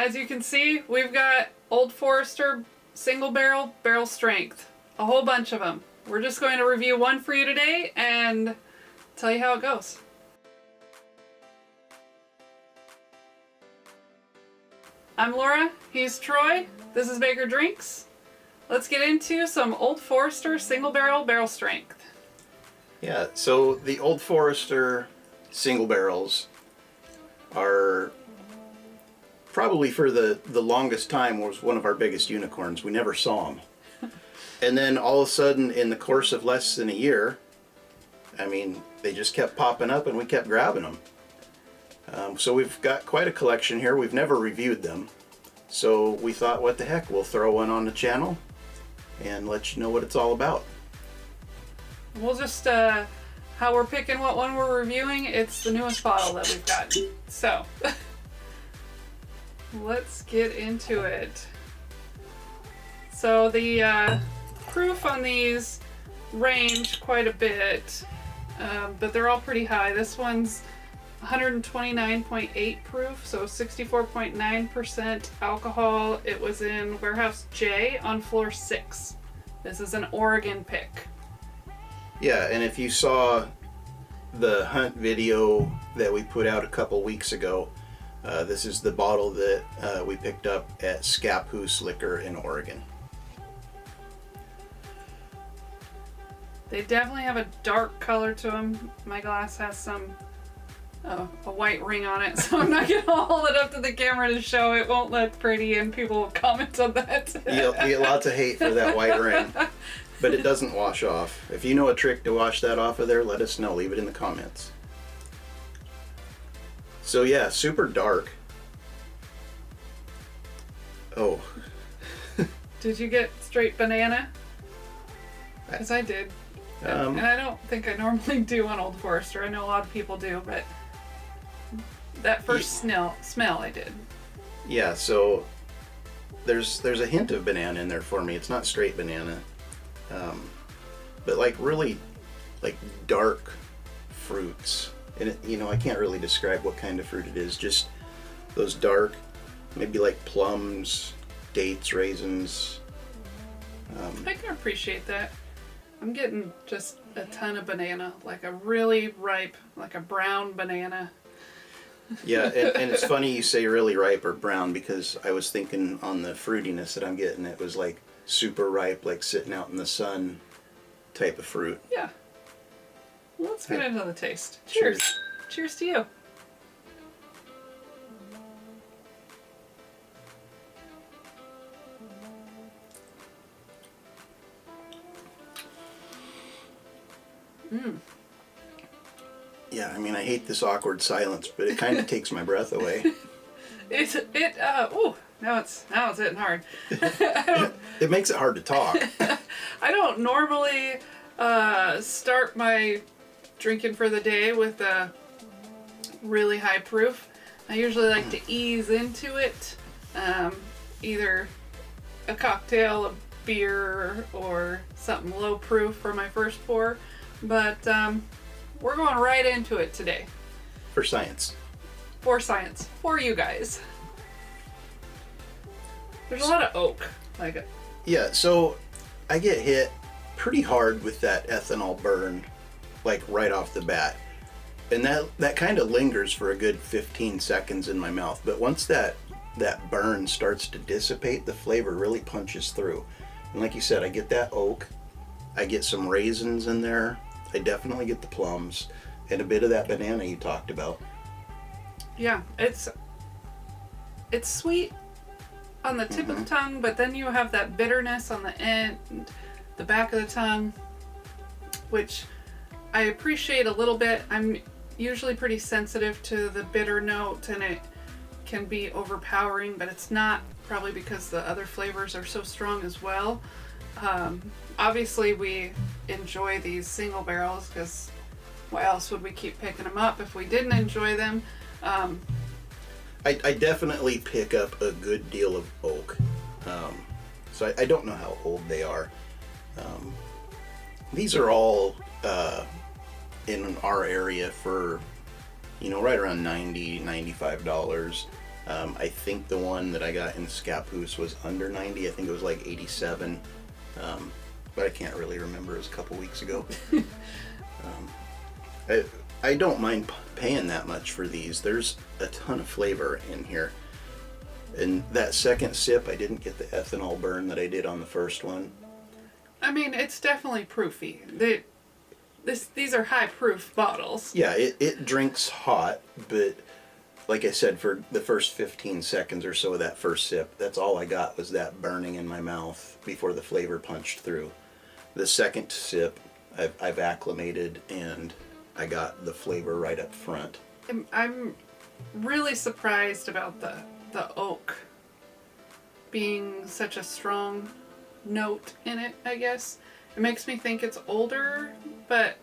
as you can see, we've got Old Forester single barrel, barrel strength. A whole bunch of them. We're just going to review one for you today and tell you how it goes. I'm Laura, he's Troy, this is Baker Drinks. Let's get into some Old Forester single barrel, barrel strength. Yeah, so the Old Forester single barrels are probably for the longest time was one of our biggest unicorns. We never saw them. And then all of a sudden, in the course of less than a year, I mean, they just kept popping up and we kept grabbing them. So we've got quite a collection here. We've never reviewed them. So we thought, what the heck, we'll throw one on the channel and let you know what it's all about. We'll just, how we're picking what one we're reviewing, it's the newest bottle that we've got. So, let's get into it. So the proof on these range quite a bit, but they're all pretty high. This one's 129.8 proof, so 64.9% alcohol. It was in warehouse J on floor 6. This is an Oregon pick. Yeah, and if you saw the hunt video that we put out a couple weeks ago, this is the bottle that we picked up at Scappoose Liquor in Oregon. They definitely have a dark color to them. My glass has some a white ring on it, so I'm not going to hold it up to the camera to show. It won't look pretty and people will comment on that. You get lots of hate for that white ring, but it doesn't wash off. If you know a trick to wash that off of there, let us know. Leave it in the comments. So yeah, super dark. Oh. Did you get straight banana? Because I did. And I don't think I normally do on Old Forester. I know a lot of people do, but that first smell I did. Yeah, so there's a hint of banana in there for me. It's not straight banana, but like really like dark fruits. And it, you know, I can't really describe what kind of fruit it is. Just those dark, maybe like plums, dates, raisins. I can appreciate that. I'm getting just a ton of banana, like a really ripe, like a brown banana. Yeah, and it's funny you say really ripe or brown, because I was thinking on the fruitiness that I'm getting, it was like super ripe, like sitting out in the sun type of fruit. Yeah. Well, let's get into the taste. Cheers. Cheers to you. Yeah, I mean, I hate this awkward silence, but it kind of takes my breath away. Now it's hitting hard. It makes it hard to talk. I don't normally start my drinking for the day with a really high proof. I usually like to ease into it, either a cocktail, a beer, or something low proof for my first pour. But we're going right into it today. For science. For science. For you guys. There's a lot of oak. Yeah, so I get hit pretty hard with that ethanol burn, like right off the bat. And that kind of lingers for a good 15 seconds in my mouth. But once that burn starts to dissipate, the flavor really punches through. And like you said, I get that oak. I get some raisins in there. I definitely get the plums and a bit of that banana you talked about. Yeah, it's sweet on the tip of the tongue, but then you have that bitterness on the end, the back of the tongue, which I appreciate a little bit. I'm usually pretty sensitive to the bitter note, and it can be overpowering, but it's not, probably because the other flavors are so strong as well. Obviously we enjoy these single barrels, because why else would we keep picking them up if we didn't enjoy them? I definitely pick up a good deal of oak. So I don't know how old they are. These are all in our area for, right around $90, $95. I think the one that I got in Scappoose was under 90. I think it was like 87. But I can't really remember. It was a couple weeks ago. I don't mind paying that much for these. There's a ton of flavor in here. And that second sip, I didn't get the ethanol burn that I did on the first one. I mean, it's definitely proofy. These are high proof bottles. Yeah, it drinks hot, but like I said, for the first 15 seconds or so of that first sip, that's all I got was that burning in my mouth before the flavor punched through. The second sip, I've acclimated and I got the flavor right up front. I'm really surprised about the oak being such a strong note in it, I guess. It makes me think it's older, but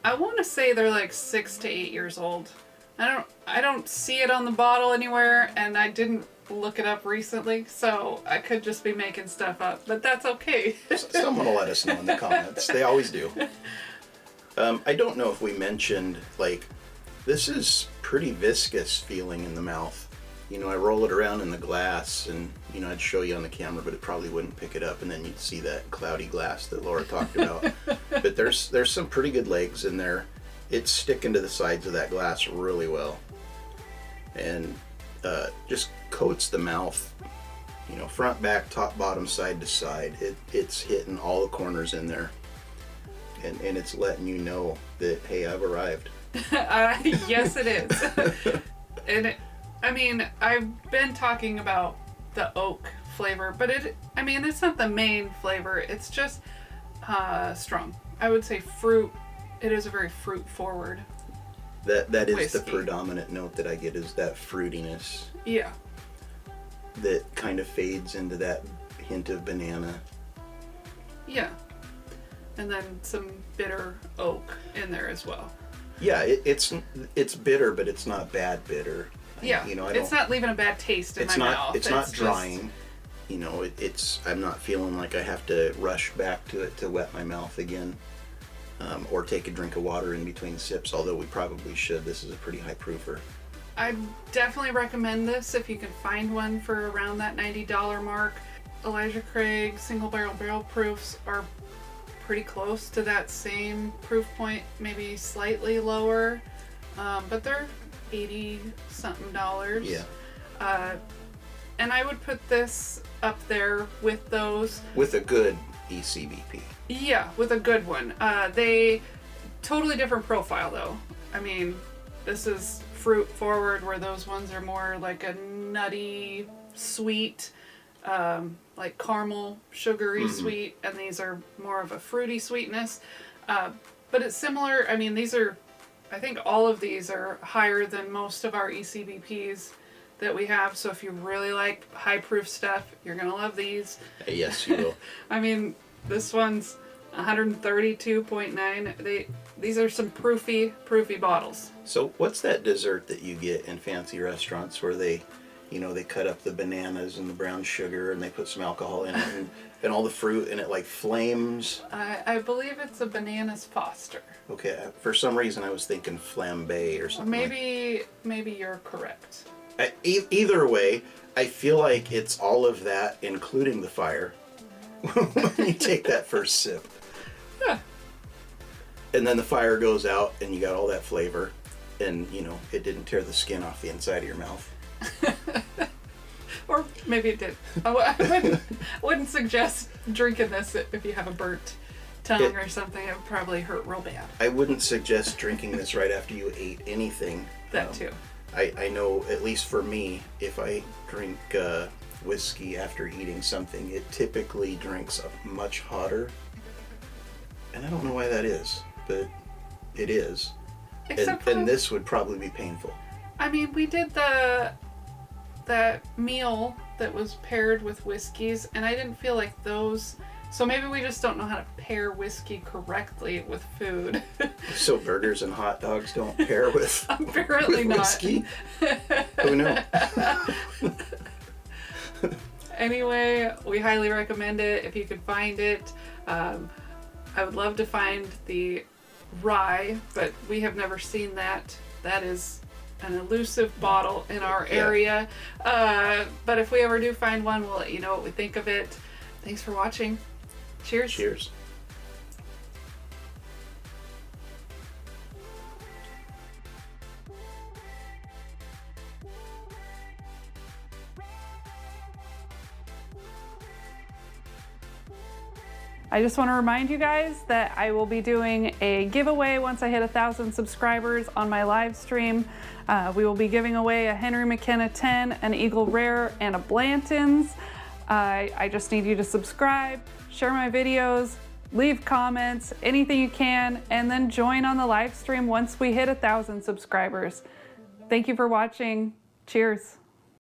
I want to say they're like 6 to 8 years old. I don't see it on the bottle anywhere, and I didn't look it up recently, so I could just be making stuff up, but that's okay. Someone will let us know in the comments. They always do. I don't know if we mentioned, like, this is pretty viscous feeling in the mouth. You know, I roll it around in the glass and, you know, I'd show you on the camera, but it probably wouldn't pick it up, and then you'd see that cloudy glass that Laura talked about. But there's some pretty good legs in there. It's sticking to the sides of that glass really well. And just coats the mouth, you know, front, back, top, bottom, side to side. It's hitting all the corners in there. And it's letting you know that, hey, I've arrived. Yes, it is. And I mean, I've been talking about the oak flavor, but it's not the main flavor. It's just strong. I would say fruit. It is a very fruit forward. That is whiskey. the predominant note that I get, is that fruitiness. Yeah. That kind of fades into that hint of banana. Yeah. And then some bitter oak in there as well. Yeah, it's bitter, but it's not bad bitter. Yeah, you know, it's not leaving a bad taste in my mouth. It's not drying. You know, I'm not feeling like I have to rush back to it to wet my mouth again, or take a drink of water in between sips. Although we probably should. This is a pretty high proofer. I definitely recommend this if you can find one for around that $90 mark. Elijah Craig single barrel proofs are pretty close to that same proof point, maybe slightly lower, but they're $80 something. Yeah. And I would put this up there with those. With a good ECBP. Yeah, with a good one. They totally different profile though. I mean, this is fruit forward, where those ones are more like a nutty, sweet, like caramel, sugary sweet, and these are more of a fruity sweetness. But it's similar. I mean, I think all of these are higher than most of our ECBPs that we have. So if you really like high proof stuff, you're going to love these. Yes, you will. I mean, this one's 132.9. These are some proofy bottles. So what's that dessert that you get in fancy restaurants where they cut up the bananas and the brown sugar and they put some alcohol in it and all the fruit and it like flames? I believe it's a bananas Foster. Okay, for some reason I was thinking flambe or something. Maybe you're correct. Either way, I feel like it's all of that, including the fire, when you take that first sip. Yeah. And then the fire goes out and you got all that flavor and, you know, it didn't tear the skin off the inside of your mouth. Or maybe it did. I wouldn't suggest drinking this if you have a burnt tongue or something. It would probably hurt real bad. I wouldn't suggest drinking this right after you ate anything. That too. I know, at least for me, if I drink whiskey after eating something, it typically drinks up much hotter. And I don't know why that is, but it is. And this would probably be painful. I mean, we did that meal that was paired with whiskeys, and I didn't feel like those. So maybe we just don't know how to pair whiskey correctly with food. So burgers and hot dogs don't pair with apparently with whiskey? Who knows? Anyway, we highly recommend it if you can find it. I would love to find the rye, but we have never seen that. That is an elusive bottle in our area. But if we ever do find one, we'll let you know what we think of it. Thanks for watching. Cheers. Cheers. I just want to remind you guys that I will be doing a giveaway once I hit 1,000 subscribers on my live stream. We will be giving away a Henry McKenna 10, an Eagle Rare, and a Blanton's. I just need you to subscribe, share my videos, leave comments, anything you can, and then join on the live stream once we hit 1,000 subscribers. Thank you for watching. Cheers.